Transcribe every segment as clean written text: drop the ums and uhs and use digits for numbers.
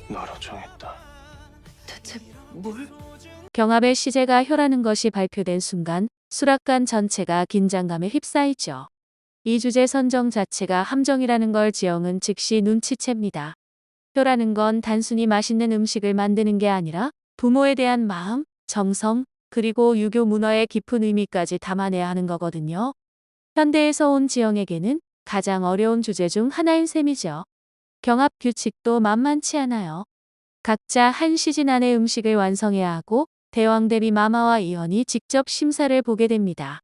너로 정했다. 대체 뭘? 경합의 시제가 혀라는 것이 발표된 순간 수락관 전체가 긴장감에 휩싸이죠. 이 주제 선정 자체가 함정이라는 걸 지영은 즉시 눈치챕니다. 혀라는 건 단순히 맛있는 음식을 만드는 게 아니라 부모에 대한 마음, 정성, 그리고 유교 문화의 깊은 의미까지 담아내야 하는 거거든요. 현대에서 온 지영에게는 가장 어려운 주제 중 하나인 셈이죠. 경합 규칙도 만만치 않아요. 각자 한 시즌 안에 음식을 완성해야 하고 대왕 대비 마마와 이현이 직접 심사를 보게 됩니다.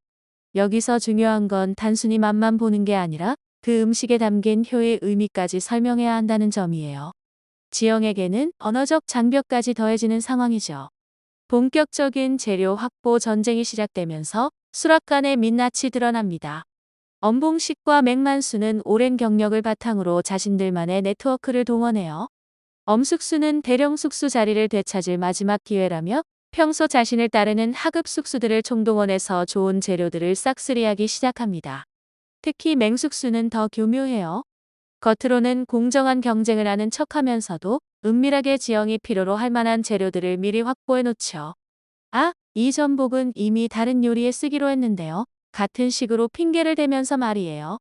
여기서 중요한 건 단순히 맛만 보는 게 아니라 그 음식에 담긴 효의 의미까지 설명해야 한다는 점이에요. 지영에게는 언어적 장벽까지 더해지는 상황이죠. 본격적인 재료 확보 전쟁이 시작되면서 수락관의 민낯이 드러납니다. 엄봉식과 맥만수는 오랜 경력을 바탕으로 자신들만의 네트워크를 동원해요. 엄숙수는 대령 숙수 자리를 되찾을 마지막 기회라며 평소 자신을 따르는 하급 숙수들을 총동원해서 좋은 재료들을 싹쓸이하기 시작합니다. 특히 맹숙수는 더 교묘해요. 겉으로는 공정한 경쟁을 하는 척하면서도 은밀하게 지영이 필요로 할 만한 재료들을 미리 확보해 놓죠. 아, 이 전복은 이미 다른 요리에 쓰기로 했는데요. 같은 식으로 핑계를 대면서 말이에요.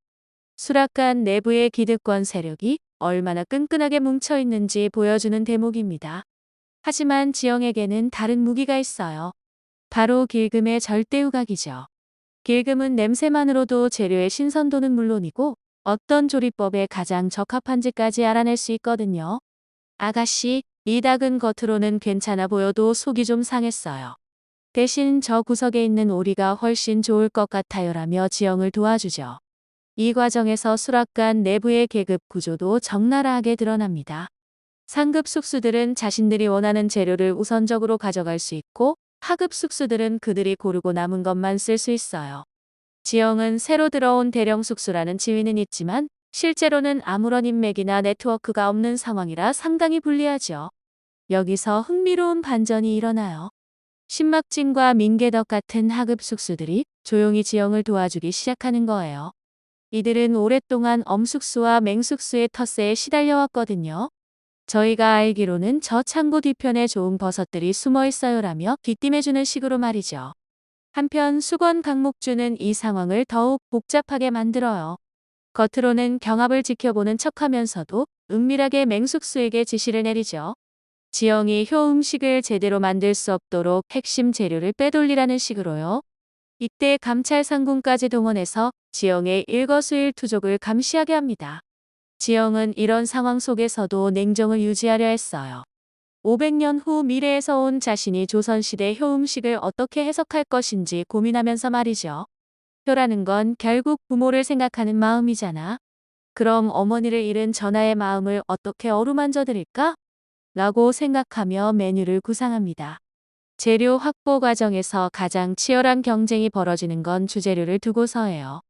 수락관 내부의 기득권 세력이 얼마나 끈끈하게 뭉쳐 있는지 보여주는 대목입니다. 하지만 지영에게는 다른 무기가 있어요. 바로 길금의 절대 후각이죠. 길금은 냄새만으로도 재료의 신선도는 물론이고 어떤 조리법에 가장 적합한지까지 알아낼 수 있거든요. 아가씨, 이 닭은 겉으로는 괜찮아 보여도 속이 좀 상했어요. 대신 저 구석에 있는 오리가 훨씬 좋을 것 같아요라며 지영을 도와주죠. 이 과정에서 수락관 내부의 계급 구조도 적나라하게 드러납니다. 상급 숙수들은 자신들이 원하는 재료를 우선적으로 가져갈 수 있고 하급 숙수들은 그들이 고르고 남은 것만 쓸 수 있어요. 지영은 새로 들어온 대령 숙수라는 지위는 있지만 실제로는 아무런 인맥이나 네트워크가 없는 상황이라 상당히 불리하죠. 여기서 흥미로운 반전이 일어나요. 신막진과 민계덕 같은 하급 숙수들이 조용히 지영을 도와주기 시작하는 거예요. 이들은 오랫동안 엄숙수와 맹숙수의 텃세에 시달려왔거든요. 저희가 알기로는 저 창고 뒤편에 좋은 버섯들이 숨어 있어요라며 귀띔해주는 식으로 말이죠. 한편 수건 강목주는 이 상황을 더욱 복잡하게 만들어요. 겉으로는 경합을 지켜보는 척하면서도 은밀하게 맹숙수에게 지시를 내리죠. 지영이 효 음식을 제대로 만들 수 없도록 핵심 재료를 빼돌리라는 식으로요. 이때 감찰상군까지 동원해서 지영의 일거수일투족을 감시하게 합니다. 지영은 이런 상황 속에서도 냉정을 유지하려 했어요. 500년 후 미래에서 온 자신이 조선시대 효 음식을 어떻게 해석할 것인지 고민하면서 말이죠. 효라는 건 결국 부모를 생각하는 마음이잖아. 그럼 어머니를 잃은 전하의 마음을 어떻게 어루만져 드릴까? 라고 생각하며 메뉴를 구상합니다. 재료 확보 과정에서 가장 치열한 경쟁이 벌어지는 건 주재료를 두고서예요.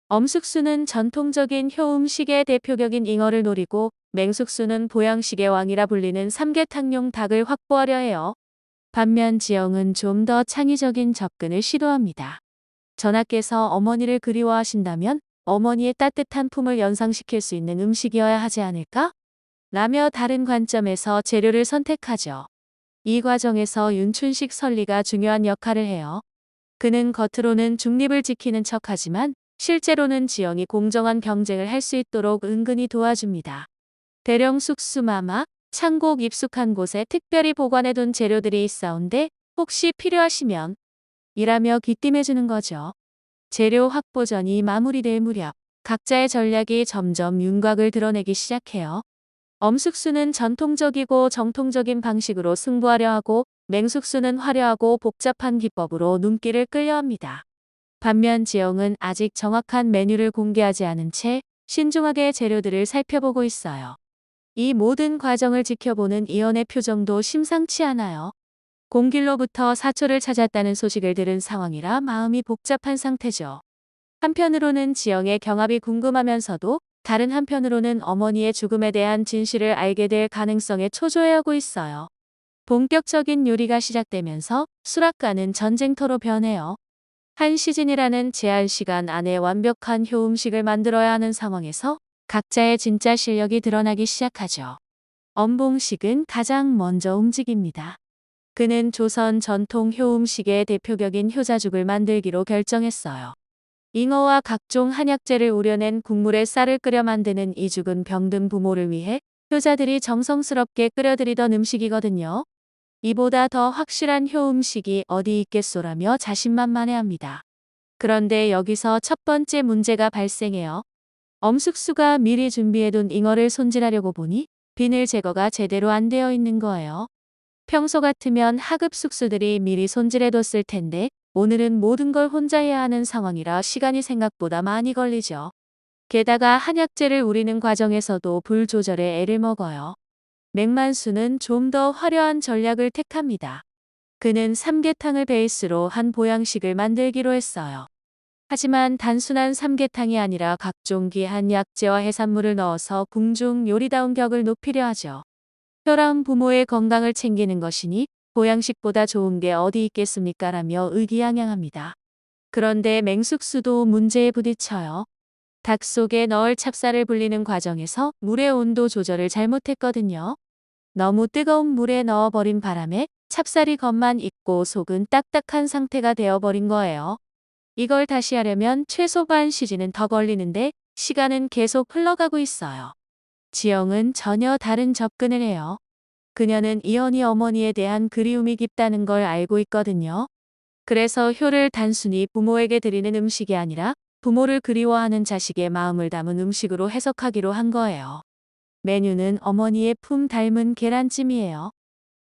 엄숙수는 전통적인 효 음식의 대표격인 잉어를 노리고 맹숙수는 보양식의 왕이라 불리는 삼계탕용 닭을 확보하려 해요. 반면 지영은 좀 더 창의적인 접근을 시도합니다. 전하께서 어머니를 그리워하신다면 어머니의 따뜻한 품을 연상시킬 수 있는 음식이어야 하지 않을까? 라며 다른 관점에서 재료를 선택하죠. 이 과정에서 윤춘식 설리가 중요한 역할을 해요. 그는 겉으로는 중립을 지키는 척하지만 실제로는 지영이 공정한 경쟁을 할 수 있도록 은근히 도와줍니다. 대령 숙수마마, 창곡 입숙한 곳에 특별히 보관해둔 재료들이 있사온데 혹시 필요하시면 이라며 귀띔해주는 거죠. 재료 확보전이 마무리될 무렵 각자의 전략이 점점 윤곽을 드러내기 시작해요. 엄숙수는 전통적이고 정통적인 방식으로 승부하려 하고 맹숙수는 화려하고 복잡한 기법으로 눈길을 끌려 합니다. 반면 지영은 아직 정확한 메뉴를 공개하지 않은 채 신중하게 재료들을 살펴보고 있어요. 이 모든 과정을 지켜보는 이연의 표정도 심상치 않아요. 공길로부터 사초를 찾았다는 소식을 들은 상황이라 마음이 복잡한 상태죠. 한편으로는 지영의 경합이 궁금하면서도 다른 한편으로는 어머니의 죽음에 대한 진실을 알게 될 가능성에 초조해하고 있어요. 본격적인 요리가 시작되면서 수락관은 전쟁터로 변해요. 한 시즌이라는 제한 시간 안에 완벽한 효 음식을 만들어야 하는 상황에서 각자의 진짜 실력이 드러나기 시작하죠. 엄봉식은 가장 먼저 움직입니다. 그는 조선 전통 효음식의 대표격인 효자죽을 만들기로 결정했어요. 잉어와 각종 한약재를 우려낸 국물에 쌀을 끓여 만드는 이 죽은 병든 부모를 위해 효자들이 정성스럽게 끓여드리던 음식이거든요. 이보다 더 확실한 효음식이 어디 있겠소라며 자신만만해합니다. 그런데 여기서 첫 번째 문제가 발생해요. 엄숙수가 미리 준비해둔 잉어를 손질하려고 보니 비늘 제거가 제대로 안 되어 있는 거예요. 평소 같으면 하급 숙수들이 미리 손질해뒀을 텐데 오늘은 모든 걸 혼자 해야 하는 상황이라 시간이 생각보다 많이 걸리죠. 게다가 한약재를 우리는 과정에서도 불 조절에 애를 먹어요. 맥만수는 좀 더 화려한 전략을 택합니다. 그는 삼계탕을 베이스로 한 보양식을 만들기로 했어요. 하지만 단순한 삼계탕이 아니라 각종 귀한 약재와 해산물을 넣어서 궁중 요리다운 격을 높이려 하죠. 혈압 부모의 건강을 챙기는 것이니 보양식보다 좋은 게 어디 있겠습니까? 라며 의기양양합니다. 그런데 맹숙수도 문제에 부딪혀요. 닭 속에 넣을 찹쌀을 불리는 과정에서 물의 온도 조절을 잘못했거든요. 너무 뜨거운 물에 넣어버린 바람에 찹쌀이 겉만 익고 속은 딱딱한 상태가 되어버린 거예요. 이걸 다시 하려면 최소 반 시즌은 더 걸리는데 시간은 계속 흘러가고 있어요. 지영은 전혀 다른 접근을 해요. 그녀는 이현희 어머니에 대한 그리움이 깊다는 걸 알고 있거든요. 그래서 효를 단순히 부모에게 드리는 음식이 아니라 부모를 그리워하는 자식의 마음을 담은 음식으로 해석하기로 한 거예요. 메뉴는 어머니의 품 닮은 계란찜이에요.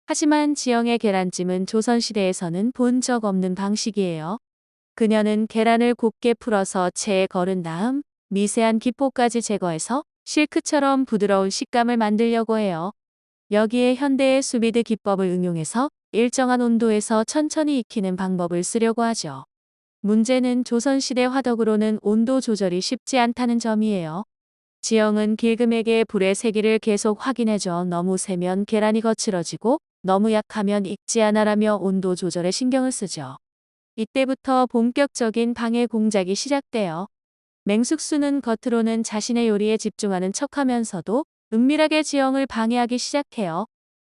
하지만 지영의 계란찜은 조선시대에서는 본 적 없는 방식이에요. 그녀는 계란을 곱게 풀어서 체에 걸은 다음 미세한 기포까지 제거해서 실크처럼 부드러운 식감을 만들려고 해요. 여기에 현대의 수비드 기법을 응용해서 일정한 온도에서 천천히 익히는 방법을 쓰려고 하죠. 문제는 조선시대 화덕으로는 온도 조절이 쉽지 않다는 점이에요. 지영은 길금에게 불의 세기를 계속 확인해줘 너무 세면 계란이 거칠어지고 너무 약하면 익지 않아라며 온도 조절에 신경을 쓰죠. 이때부터 본격적인 방해 공작이 시작돼요. 맹숙수는 겉으로는 자신의 요리에 집중하는 척하면서도 은밀하게 지영을 방해하기 시작해요.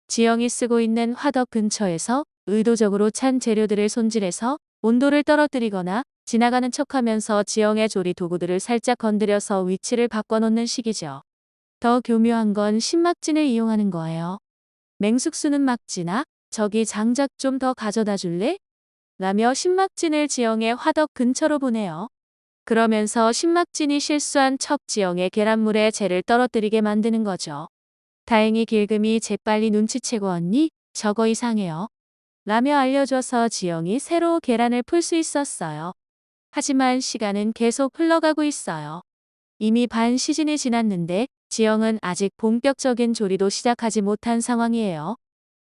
지영이 쓰고 있는 화덕 근처에서 의도적으로 찬 재료들을 손질해서 온도를 떨어뜨리거나 지나가는 척하면서 지영의 조리 도구들을 살짝 건드려서 위치를 바꿔놓는 식이죠. 더 교묘한 건 신막진을 이용하는 거예요. 맹숙수는 막지나 저기 장작 좀 더 가져다 줄래? 라며 신막진을 지영의 화덕 근처로 보내요. 그러면서 신막진이 실수한 척 지영의 계란물에 재를 떨어뜨리게 만드는 거죠. 다행히 길금이 재빨리 눈치채고 언니 저거 이상해요. 라며 알려줘서 지영이 새로 계란을 풀 수 있었어요. 하지만 시간은 계속 흘러가고 있어요. 이미 반 시즌이 지났는데 지영은 아직 본격적인 조리도 시작하지 못한 상황이에요.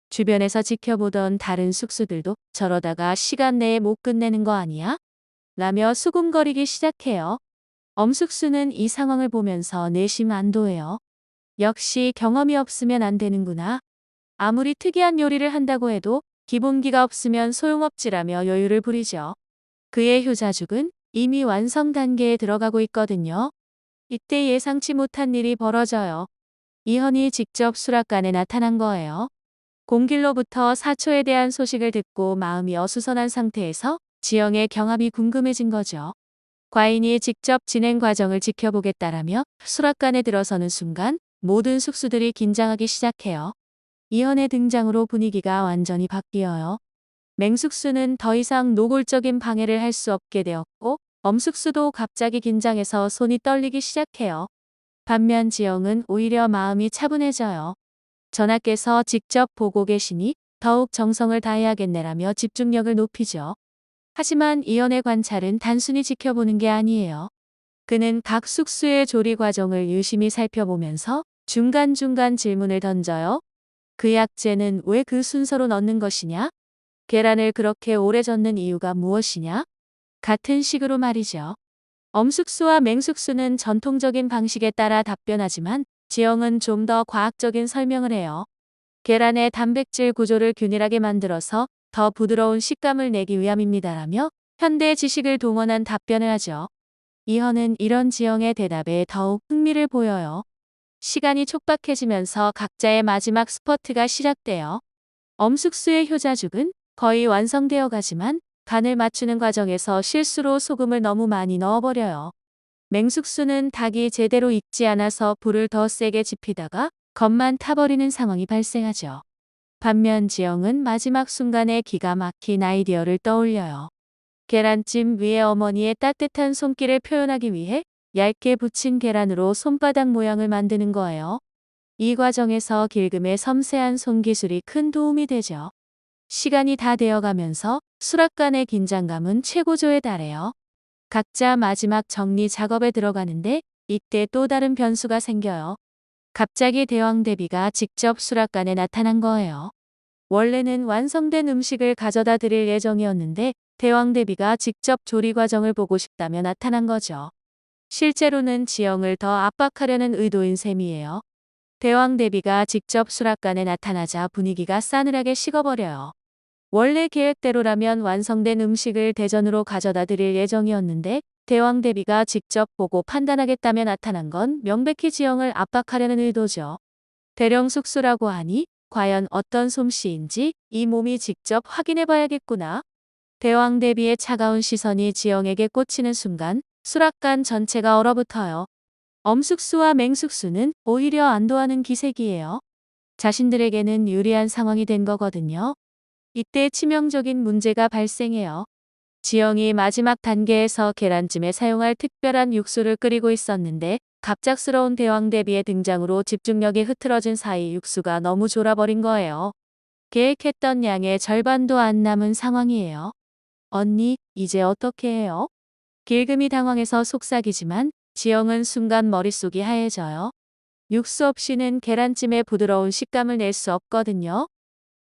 주변에서 지켜보던 다른 숙수들도 저러다가 시간 내에 못 끝내는 거 아니야? 라며 수군거리기 시작해요. 엄숙수는 이 상황을 보면서 내심 안도해요. 역시 경험이 없으면 안 되는구나. 아무리 특이한 요리를 한다고 해도 기본기가 없으면 소용없지라며 여유를 부리죠. 그의 효자죽은 이미 완성 단계에 들어가고 있거든요. 이때 예상치 못한 일이 벌어져요. 이현이 직접 수락관에 나타난 거예요. 공길로부터 사초에 대한 소식을 듣고 마음이 어수선한 상태에서 지영의 경합이 궁금해진 거죠. 과인이 직접 진행 과정을 지켜보겠다라며 수락관에 들어서는 순간 모든 숙수들이 긴장하기 시작해요. 이현의 등장으로 분위기가 완전히 바뀌어요. 맹숙수는 더 이상 노골적인 방해를 할 수 없게 되었고 엄숙수도 갑자기 긴장해서 손이 떨리기 시작해요. 반면 지영은 오히려 마음이 차분해져요. 전하께서 직접 보고 계시니 더욱 정성을 다해야겠네라며 집중력을 높이죠. 하지만 이현의 관찰은 단순히 지켜보는 게 아니에요. 그는 각 숙수의 조리 과정을 유심히 살펴보면서 중간중간 질문을 던져요. 그 약재는 왜 그 순서로 넣는 것이냐? 계란을 그렇게 오래 젓는 이유가 무엇이냐? 같은 식으로 말이죠. 엄숙수와 맹숙수는 전통적인 방식에 따라 답변하지만 지영은 좀 더 과학적인 설명을 해요. 계란의 단백질 구조를 균일하게 만들어서 더 부드러운 식감을 내기 위함입니다라며 현대 지식을 동원한 답변을 하죠. 이현은 이런 지영의 대답에 더욱 흥미를 보여요. 시간이 촉박해지면서 각자의 마지막 스퍼트가 시작돼요. 엄숙수의 효자죽은 거의 완성되어 가지만 간을 맞추는 과정에서 실수로 소금을 너무 많이 넣어버려요. 맹숙수는 닭이 제대로 익지 않아서 불을 더 세게 지피다가 겉만 타버리는 상황이 발생하죠. 반면 지영은 마지막 순간에 기가 막힌 아이디어를 떠올려요. 계란찜 위에 어머니의 따뜻한 손길을 표현하기 위해 얇게 붙인 계란으로 손바닥 모양을 만드는 거예요. 이 과정에서 길금의 섬세한 손기술이 큰 도움이 되죠. 시간이 다 되어가면서 수락관의 긴장감은 최고조에 달해요. 각자 마지막 정리 작업에 들어가는데 이때 또 다른 변수가 생겨요. 갑자기 대왕대비가 직접 수락관에 나타난 거예요. 원래는 완성된 음식을 가져다 드릴 예정이었는데 대왕대비가 직접 조리 과정을 보고 싶다며 나타난 거죠. 실제로는 지영을 더 압박하려는 의도인 셈이에요. 대왕대비가 직접 수락관에 나타나자 분위기가 싸늘하게 식어버려요. 원래 계획대로라면 완성된 음식을 대전으로 가져다 드릴 예정이었는데 대왕대비가 직접 보고 판단하겠다며 나타난 건 명백히 지영을 압박하려는 의도죠. 대령숙수라고 하니 과연 어떤 솜씨인지 이 몸이 직접 확인해봐야겠구나. 대왕대비의 차가운 시선이 지영에게 꽂히는 순간 수락관 전체가 얼어붙어요. 엄숙수와 맹숙수는 오히려 안도하는 기색이에요. 자신들에게는 유리한 상황이 된 거거든요. 이때 치명적인 문제가 발생해요. 지영이 마지막 단계에서 계란찜에 사용할 특별한 육수를 끓이고 있었는데 갑작스러운 대왕대비의 등장으로 집중력이 흐트러진 사이 육수가 너무 졸아버린 거예요. 계획했던 양의 절반도 안 남은 상황이에요. 언니, 이제 어떻게 해요? 길금이 당황해서 속삭이지만 지영은 순간 머릿속이 하얘져요. 육수 없이는 계란찜의 부드러운 식감을 낼 수 없거든요.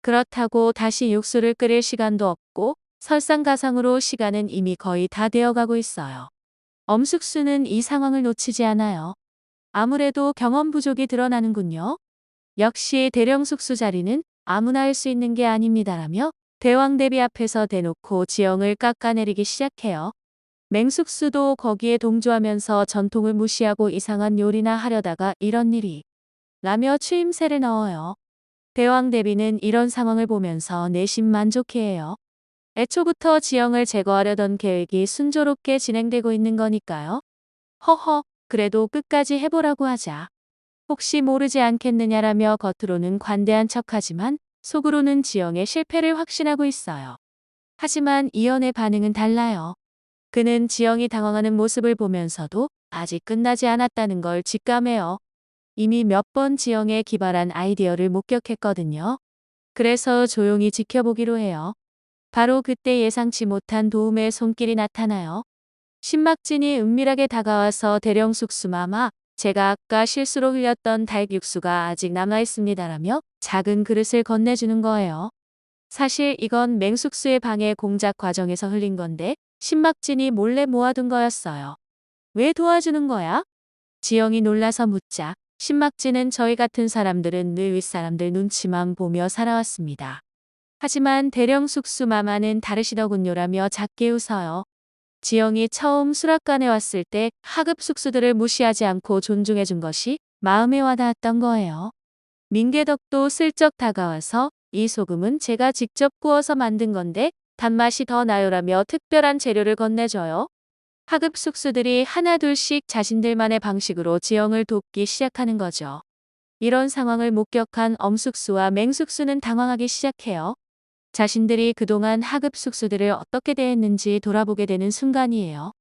그렇다고 다시 육수를 끓일 시간도 없고 설상가상으로 시간은 이미 거의 다 되어가고 있어요. 엄숙수는 이 상황을 놓치지 않아요. 아무래도 경험 부족이 드러나는군요. 역시 대령숙수 자리는 아무나 할 수 있는 게 아닙니다라며 대왕대비 앞에서 대놓고 지영을 깎아내리기 시작해요. 맹숙수도 거기에 동조하면서 전통을 무시하고 이상한 요리나 하려다가 이런 일이 라며 추임새를 넣어요. 대왕대비는 이런 상황을 보면서 내심 만족해해요. 애초부터 지영을 제거하려던 계획이 순조롭게 진행되고 있는 거니까요. 허허, 그래도 끝까지 해보라고 하자. 혹시 모르지 않겠느냐라며 겉으로는 관대한 척하지만 속으로는 지영의 실패를 확신하고 있어요. 하지만 이연의 반응은 달라요. 그는 지영이 당황하는 모습을 보면서도 아직 끝나지 않았다는 걸 직감해요. 이미 몇 번 지영의 기발한 아이디어를 목격했거든요. 그래서 조용히 지켜보기로 해요. 바로 그때 예상치 못한 도움의 손길이 나타나요. 신막진이 은밀하게 다가와서 대령숙수마마, 제가 아까 실수로 흘렸던 닭육수가 아직 남아있습니다라며 작은 그릇을 건네주는 거예요. 사실 이건 맹숙수의 방해 공작 과정에서 흘린 건데 신막진이 몰래 모아둔 거였어요. 왜 도와주는 거야? 지영이 놀라서 묻자 신막진은 저희 같은 사람들은 늘 윗사람들 눈치만 보며 살아왔습니다. 하지만 대령숙수 마마는 다르시더군요라며 작게 웃어요. 지영이 처음 수락관에 왔을 때 하급 숙수들을 무시하지 않고 존중해준 것이 마음에 와닿았던 거예요. 민계덕도 슬쩍 다가와서 이 소금은 제가 직접 구워서 만든 건데 단맛이 더 나요라며 특별한 재료를 건네줘요. 하급 숙수들이 하나둘씩 자신들만의 방식으로 지영을 돕기 시작하는 거죠. 이런 상황을 목격한 엄숙수와 맹숙수는 당황하기 시작해요. 자신들이 그동안 하급 숙수들을 어떻게 대했는지 돌아보게 되는 순간이에요.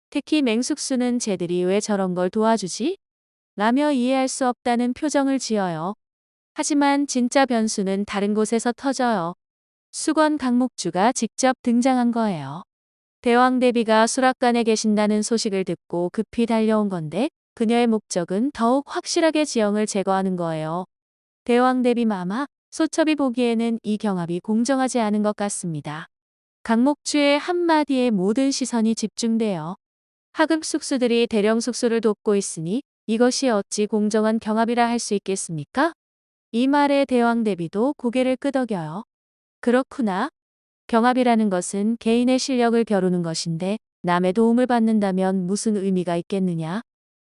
특히 맹숙수는 쟤들이 왜 저런 걸 도와주지? 라며 이해할 수 없다는 표정을 지어요. 하지만 진짜 변수는 다른 곳에서 터져요. 수건 강목주가 직접 등장한 거예요. 대왕대비가 수락관에 계신다는 소식을 듣고 급히 달려온 건데 그녀의 목적은 더욱 확실하게 지영을 제거하는 거예요. 대왕대비 마마, 소첩이 보기에는 이 경합이 공정하지 않은 것 같습니다. 강목주의 한마디에 모든 시선이 집중돼요. 하급 숙수들이 대령 숙수를 돕고 있으니 이것이 어찌 공정한 경합이라 할 수 있겠습니까? 이 말에 대왕대비도 고개를 끄덕여요. 그렇구나. 경합이라는 것은 개인의 실력을 겨루는 것인데 남의 도움을 받는다면 무슨 의미가 있겠느냐?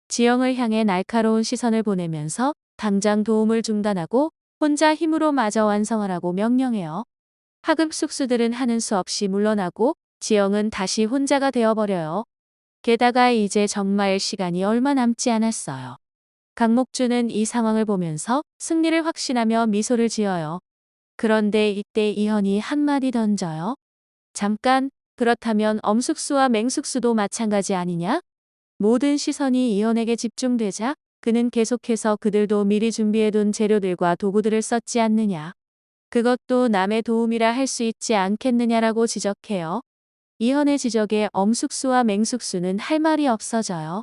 지영을 향해 날카로운 시선을 보내면서 당장 도움을 중단하고 혼자 힘으로 마저 완성하라고 명령해요. 하급 숙수들은 하는 수 없이 물러나고 지영은 다시 혼자가 되어버려요. 게다가 이제 정말 시간이 얼마 남지 않았어요. 강목주는 이 상황을 보면서 승리를 확신하며 미소를 지어요. 그런데 이때 이현이 한마디 던져요. 잠깐, 그렇다면 엄숙수와 맹숙수도 마찬가지 아니냐? 모든 시선이 이현에게 집중되자 그는 계속해서 그들도 미리 준비해둔 재료들과 도구들을 썼지 않느냐. 그것도 남의 도움이라 할 수 있지 않겠느냐라고 지적해요. 이현의 지적에 엄숙수와 맹숙수는 할 말이 없어져요.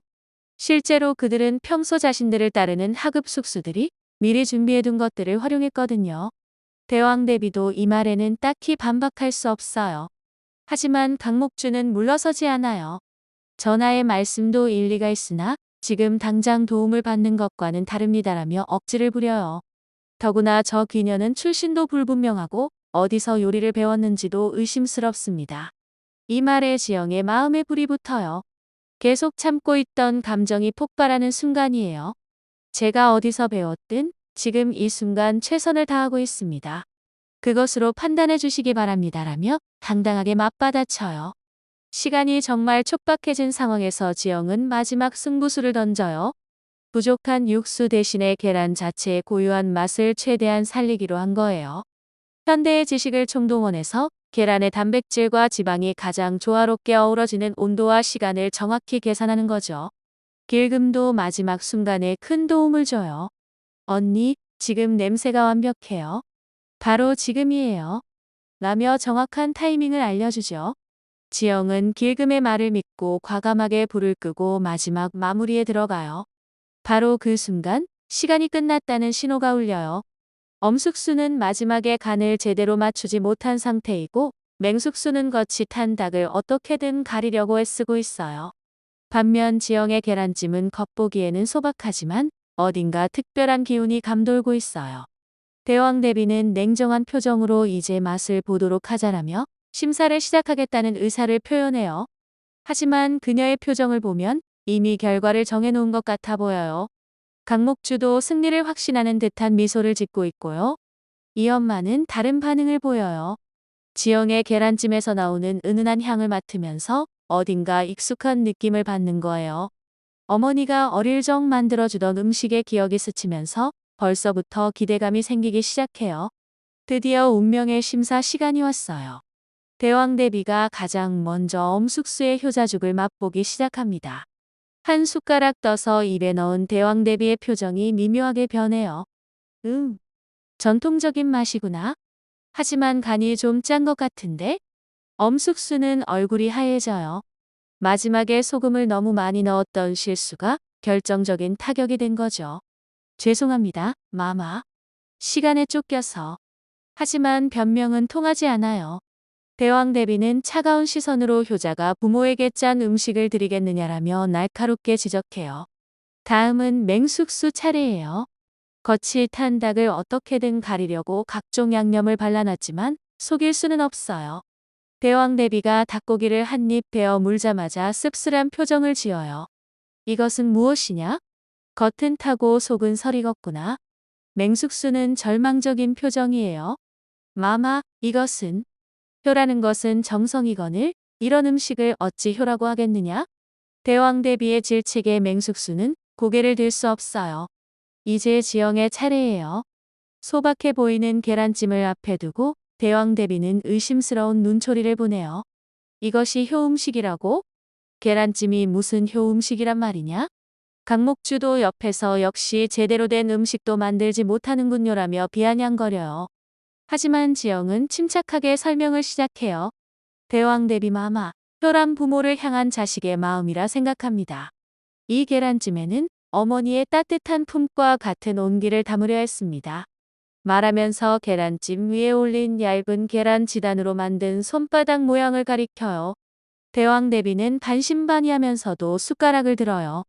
실제로 그들은 평소 자신들을 따르는 하급 숙수들이 미리 준비해둔 것들을 활용했거든요. 대왕 대비도 이 말에는 딱히 반박할 수 없어요. 하지만 강목주는 물러서지 않아요. 전하의 말씀도 일리가 있으나 지금 당장 도움을 받는 것과는 다릅니다라며 억지를 부려요. 더구나 저 귀녀는 출신도 불분명하고 어디서 요리를 배웠는지도 의심스럽습니다. 이 말에 지영의 마음에 불이 붙어요. 계속 참고 있던 감정이 폭발하는 순간이에요. 제가 어디서 배웠든 지금 이 순간 최선을 다하고 있습니다. 그것으로 판단해 주시기 바랍니다라며 당당하게 맞받아쳐요. 시간이 정말 촉박해진 상황에서 지영은 마지막 승부수를 던져요. 부족한 육수 대신에 계란 자체의 고유한 맛을 최대한 살리기로 한 거예요. 현대의 지식을 총동원해서 계란의 단백질과 지방이 가장 조화롭게 어우러지는 온도와 시간을 정확히 계산하는 거죠. 길금도 마지막 순간에 큰 도움을 줘요. 언니, 지금 냄새가 완벽해요. 바로 지금이에요. 라며 정확한 타이밍을 알려주죠. 지영은 길금의 말을 믿고 과감하게 불을 끄고 마지막 마무리에 들어가요. 바로 그 순간 시간이 끝났다는 신호가 울려요. 엄숙수는 마지막에 간을 제대로 맞추지 못한 상태이고 맹숙수는 겉이 탄 닭을 어떻게든 가리려고 애쓰고 있어요. 반면 지영의 계란찜은 겉보기에는 소박하지만 어딘가 특별한 기운이 감돌고 있어요. 대왕 대비는 냉정한 표정으로 이제 맛을 보도록 하자라며 심사를 시작하겠다는 의사를 표현해요. 하지만 그녀의 표정을 보면 이미 결과를 정해놓은 것 같아 보여요. 강목주도 승리를 확신하는 듯한 미소를 짓고 있고요. 이엄마는 다른 반응을 보여요. 지영의 계란찜에서 나오는 은은한 향을 맡으면서 어딘가 익숙한 느낌을 받는 거예요. 어머니가 어릴 적 만들어주던 음식의 기억이 스치면서 벌써부터 기대감이 생기기 시작해요. 드디어 운명의 심사 시간이 왔어요. 대왕 대비가 가장 먼저 엄숙수의 효자죽을 맛보기 시작합니다. 한 숟가락 떠서 입에 넣은 대왕 대비의 표정이 미묘하게 변해요. 전통적인 맛이구나. 하지만 간이 좀 짠 것 같은데? 엄숙수는 얼굴이 하얘져요. 마지막에 소금을 너무 많이 넣었던 실수가 결정적인 타격이 된 거죠. 죄송합니다, 마마. 시간에 쫓겨서. 하지만 변명은 통하지 않아요. 대왕 대비는 차가운 시선으로 효자가 부모에게 짠 음식을 드리겠느냐라며 날카롭게 지적해요. 다음은 맹숙수 차례예요. 겉이 탄 닭을 어떻게든 가리려고 각종 양념을 발라놨지만 속일 수는 없어요. 대왕 대비가 닭고기를 한 입 베어 물자마자 씁쓸한 표정을 지어요. 이것은 무엇이냐? 겉은 타고 속은 설익었구나. 맹숙수는 절망적인 표정이에요. 마마, 이것은 효라는 것은 정성이거늘 이런 음식을 어찌 효라고 하겠느냐? 대왕 대비의 질책에 맹숙수는 고개를 들 수 없어요. 이제 지영의 차례예요. 소박해 보이는 계란찜을 앞에 두고 대왕 대비는 의심스러운 눈초리를 보내요. 이것이 효음식이라고? 계란찜이 무슨 효음식이란 말이냐? 강목주도 옆에서 역시 제대로 된 음식도 만들지 못하는군요라며 비아냥거려요. 하지만 지영은 침착하게 설명을 시작해요. 대왕 대비 마마, 효란 부모를 향한 자식의 마음이라 생각합니다. 이 계란찜에는 어머니의 따뜻한 품과 같은 온기를 담으려 했습니다. 말하면서 계란찜 위에 올린 얇은 계란 지단으로 만든 손바닥 모양을 가리켜요. 대왕 대비는 반신반의하면서도 숟가락을 들어요.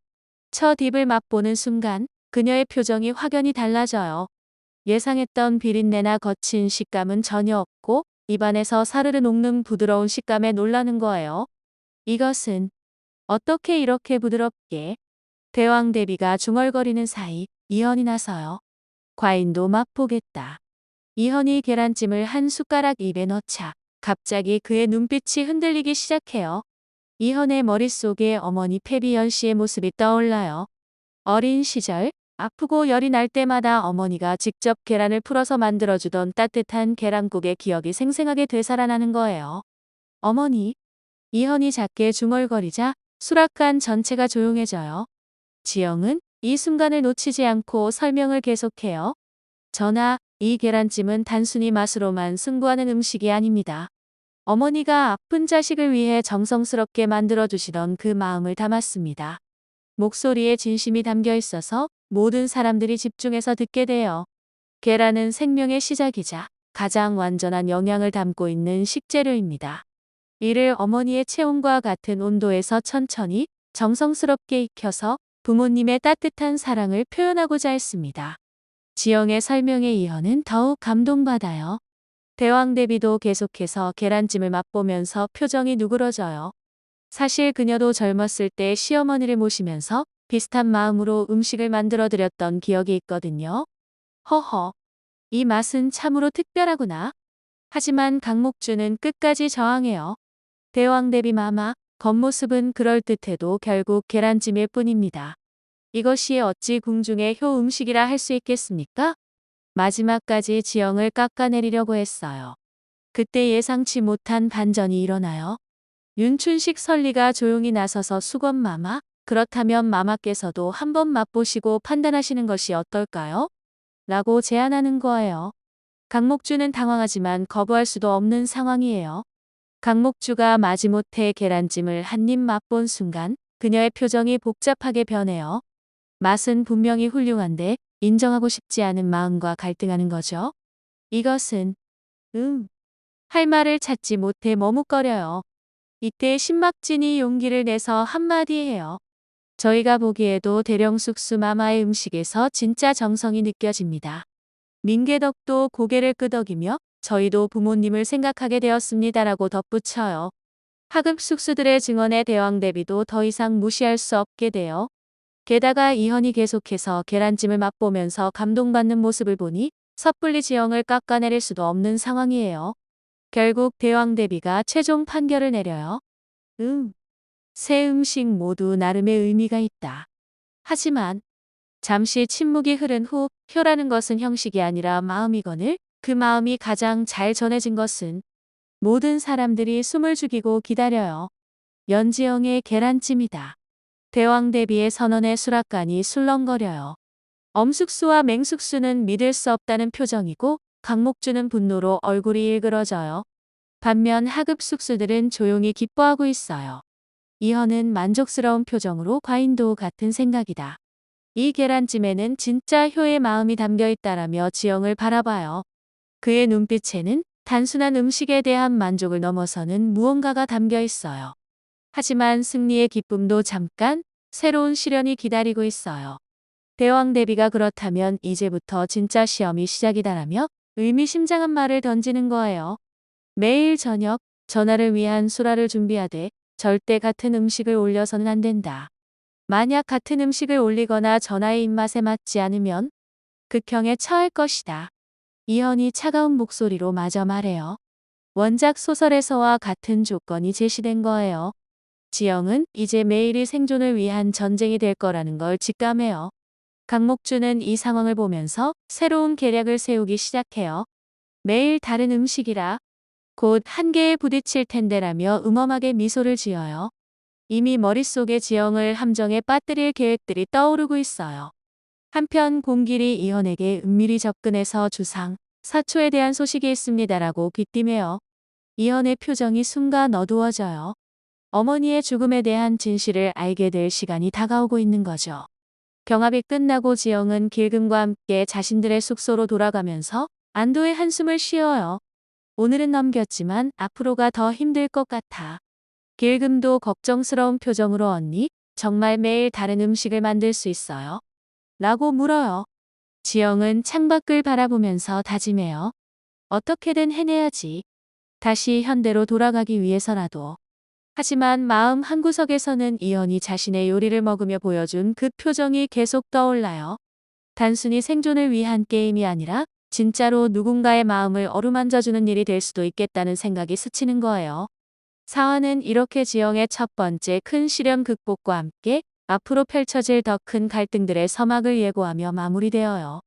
첫 입을 맛보는 순간 그녀의 표정이 확연히 달라져요. 예상했던 비린내나 거친 식감은 전혀 없고 입안에서 사르르 녹는 부드러운 식감에 놀라는 거예요. 이것은 어떻게 이렇게 부드럽게 대왕 대비가 중얼거리는 사이 이현이 나서요. 과인도 맛보겠다. 이현이 계란찜을 한 숟가락 입에 넣자 갑자기 그의 눈빛이 흔들리기 시작해요. 이현의 머릿속에 어머니 패비연 씨의 모습이 떠올라요. 어린 시절 아프고 열이 날 때마다 어머니가 직접 계란을 풀어서 만들어주던 따뜻한 계란국의 기억이 생생하게 되살아나는 거예요. 어머니, 이현이 작게 중얼거리자 수락관 전체가 조용해져요. 지영은 이 순간을 놓치지 않고 설명을 계속해요. 전하, 이 계란찜은 단순히 맛으로만 승부하는 음식이 아닙니다. 어머니가 아픈 자식을 위해 정성스럽게 만들어주시던 그 마음을 담았습니다. 목소리에 진심이 담겨 있어서 모든 사람들이 집중해서 듣게 돼요. 계란은 생명의 시작이자 가장 완전한 영양을 담고 있는 식재료입니다. 이를 어머니의 체온과 같은 온도에서 천천히 정성스럽게 익혀서 부모님의 따뜻한 사랑을 표현하고자 했습니다. 지영의 설명에 이현은 더욱 감동받아요. 대왕 대비도 계속해서 계란찜을 맛보면서 표정이 누그러져요. 사실 그녀도 젊었을 때 시어머니를 모시면서 비슷한 마음으로 음식을 만들어 드렸던 기억이 있거든요. 허허, 이 맛은 참으로 특별하구나. 하지만 강목주는 끝까지 저항해요. 대왕 대비 마마, 겉모습은 그럴듯해도 결국 계란찜일 뿐입니다. 이것이 어찌 궁중의 효 음식이라 할 수 있겠습니까? 마지막까지 지영을 깎아내리려고 했어요. 그때 예상치 못한 반전이 일어나요. 윤춘식 설리가 조용히 나서서 수건 마마, 그렇다면 마마께서도 한번 맛보시고 판단하시는 것이 어떨까요? 라고 제안하는 거예요. 강목주는 당황하지만 거부할 수도 없는 상황이에요. 강목주가 마지못해 계란찜을 한 입 맛본 순간 그녀의 표정이 복잡하게 변해요. 맛은 분명히 훌륭한데 인정하고 싶지 않은 마음과 갈등하는 거죠. 이것은 할 말을 찾지 못해 머뭇거려요. 이때 신막진이 용기를 내서 한마디 해요. 저희가 보기에도 대령숙수 마마의 음식에서 진짜 정성이 느껴집니다. 민계덕도 고개를 끄덕이며 저희도 부모님을 생각하게 되었습니다라고 덧붙여요. 하급 숙수들의 증언에 대왕 대비도 더 이상 무시할 수 없게 돼요. 게다가 이현이 계속해서 계란찜을 맛보면서 감동받는 모습을 보니 섣불리 지영을 깎아내릴 수도 없는 상황이에요. 결국 대왕 대비가 최종 판결을 내려요. 세 음식 모두 나름의 의미가 있다. 하지만 잠시 침묵이 흐른 후 효라는 것은 형식이 아니라 마음이거늘 그 마음이 가장 잘 전해진 것은 모든 사람들이 숨을 죽이고 기다려요. 연지영의 계란찜이다. 대왕 대비의 선언에 수락관이 술렁거려요. 엄숙수와 맹숙수는 믿을 수 없다는 표정이고 강목주는 분노로 얼굴이 일그러져요. 반면 하급 숙수들은 조용히 기뻐하고 있어요. 이현은 만족스러운 표정으로 과인도 같은 생각이다. 이 계란찜에는 진짜 효의 마음이 담겨 있다라며 지영을 바라봐요. 그의 눈빛에는 단순한 음식에 대한 만족을 넘어서는 무언가가 담겨 있어요. 하지만 승리의 기쁨도 잠깐 새로운 시련이 기다리고 있어요. 대왕 대비가 그렇다면 이제부터 진짜 시험이 시작이다라며 의미심장한 말을 던지는 거예요. 매일 저녁 전하를 위한 수라를 준비하되 절대 같은 음식을 올려서는 안 된다. 만약 같은 음식을 올리거나 전하의 입맛에 맞지 않으면 극형에 처할 것이다. 이현이 차가운 목소리로 마저 말해요. 원작 소설에서와 같은 조건이 제시된 거예요. 지영은 이제 매일이 생존을 위한 전쟁이 될 거라는 걸 직감해요. 강목주는 이 상황을 보면서 새로운 계략을 세우기 시작해요. 매일 다른 음식이라 곧 한계에 부딪힐 텐데라며 음험하게 미소를 지어요. 이미 머릿속에 지영을 함정에 빠뜨릴 계획들이 떠오르고 있어요. 한편 공길이 이현에게 은밀히 접근해서 주상, 사초에 대한 소식이 있습니다라고 귀띔해요. 이현의 표정이 순간 어두워져요. 어머니의 죽음에 대한 진실을 알게 될 시간이 다가오고 있는 거죠. 경합이 끝나고 지영은 길금과 함께 자신들의 숙소로 돌아가면서 안도의 한숨을 쉬어요. 오늘은 넘겼지만 앞으로가 더 힘들 것 같아. 길금도 걱정스러운 표정으로 언니, 정말 매일 다른 음식을 만들 수 있어요? 라고 물어요. 지영은 창밖을 바라보면서 다짐해요. 어떻게든 해내야지. 다시 현대로 돌아가기 위해서라도. 하지만 마음 한구석에서는 이현이 자신의 요리를 먹으며 보여준 그 표정이 계속 떠올라요. 단순히 생존을 위한 게임이 아니라 진짜로 누군가의 마음을 어루만져주는 일이 될 수도 있겠다는 생각이 스치는 거예요. 사화는 이렇게 지영의 첫 번째 큰 시련 극복과 함께 앞으로 펼쳐질 더 큰 갈등들의 서막을 예고하며 마무리되어요.